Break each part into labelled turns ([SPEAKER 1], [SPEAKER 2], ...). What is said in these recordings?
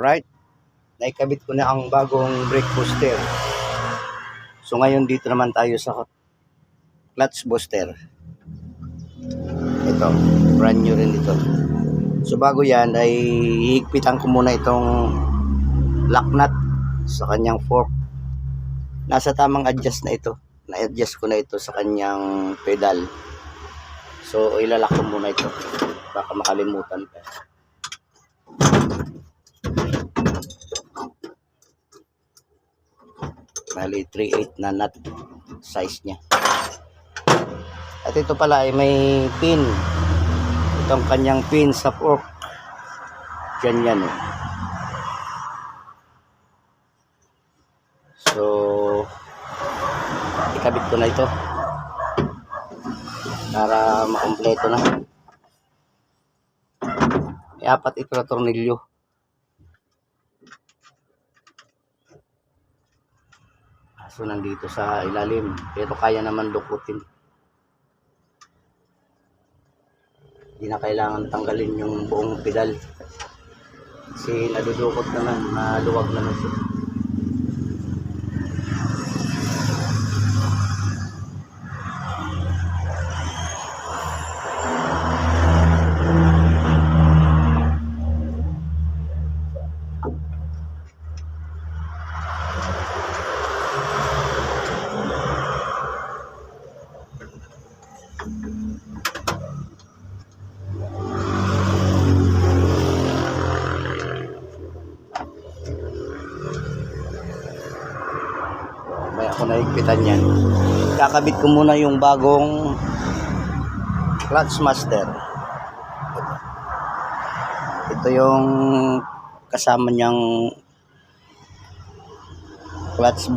[SPEAKER 1] Alright, naikabit ko na ang bagong brake booster. So ngayon dito naman tayo sa clutch booster. Ito, brand new rin ito. So bago yan ay hihigpitan ko muna itong lock nut sa kanyang fork. Nasa tamang adjust na ito. Na-adjust ko na ito sa kanyang pedal. So ilalak ko muna ito. Baka makalimutan pa. Bali 3/8 na nut size niya. At ito pala ay may pin. Itong kanyang pin sa fork. Diyan yan eh. So ikabit ko na ito para makumpleto na. May 4 ito na tornilyo. So nandito sa ilalim, pero kaya naman dukutin. Hindi na kailangan tanggalin yung buong pedal kasi nadudukot naman, maluwag naman siya. May ako nahigpitan yan. Kakabit ko muna yung bagong clutch master. Ito yung kasama niyang clutch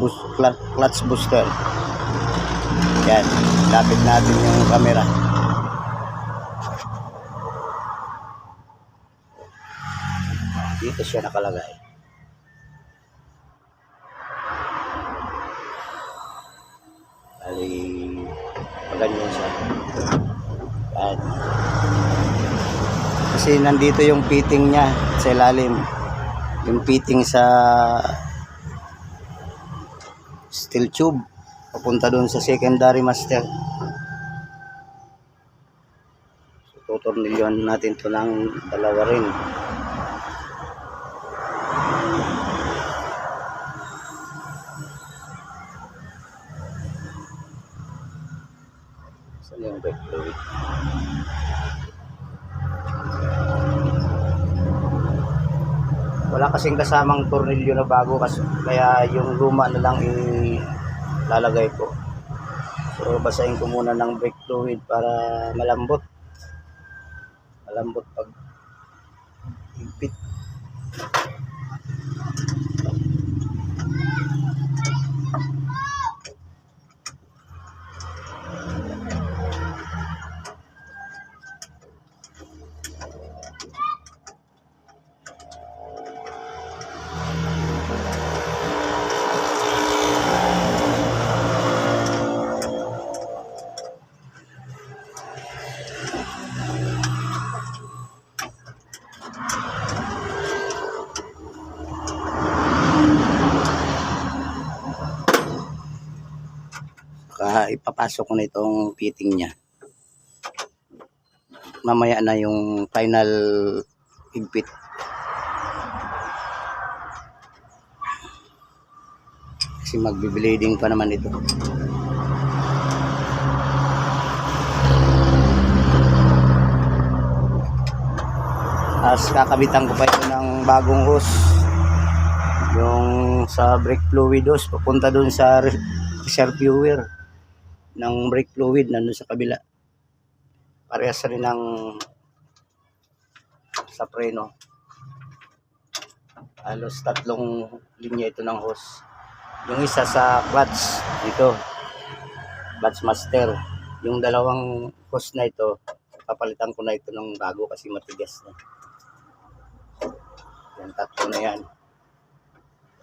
[SPEAKER 1] booster. Yan, lapit natin yung camera. Dito siya nakalagay. Ganyan siya. Yan. Kasi nandito yung fitting niya sa ilalim. Yung fitting sa steel tube papunta doon sa secondary master. So tutornilyon natin to ng dalawa rin. Saan yung brake fluid? Wala kasing kasamang tornilyo na bago kasi kaya yung luma na lang ilalagay ko. So basahin ko muna ng brake fluid para malambot. Malambot pag higpit. Ipapasok ko na itong fitting niya. Mamaya na yung final higpit. Kasi magbi-blading pa naman ito. As kakabitan ko pa ito ng bagong hose. Yung sa brake fluid hose papunta dun sa reservoir ng brake fluid nandun sa kabila. Parehas rin ng sa preno. Halos 3 linya ito ng hose. Yung isa sa clutch dito, clutch master. Yung dalawang hose na ito, papalitan ko na ito ng bago kasi matigas na. Yan, 3 na yan.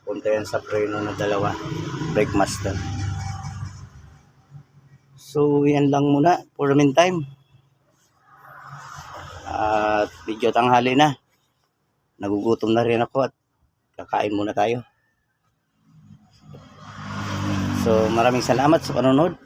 [SPEAKER 1] Punta yan sa preno na dalawa, brake master. So yan lang muna for the meantime. At medyo tanghali na. Nagugutom na rin ako at kakain muna tayo. So maraming salamat sa panonood.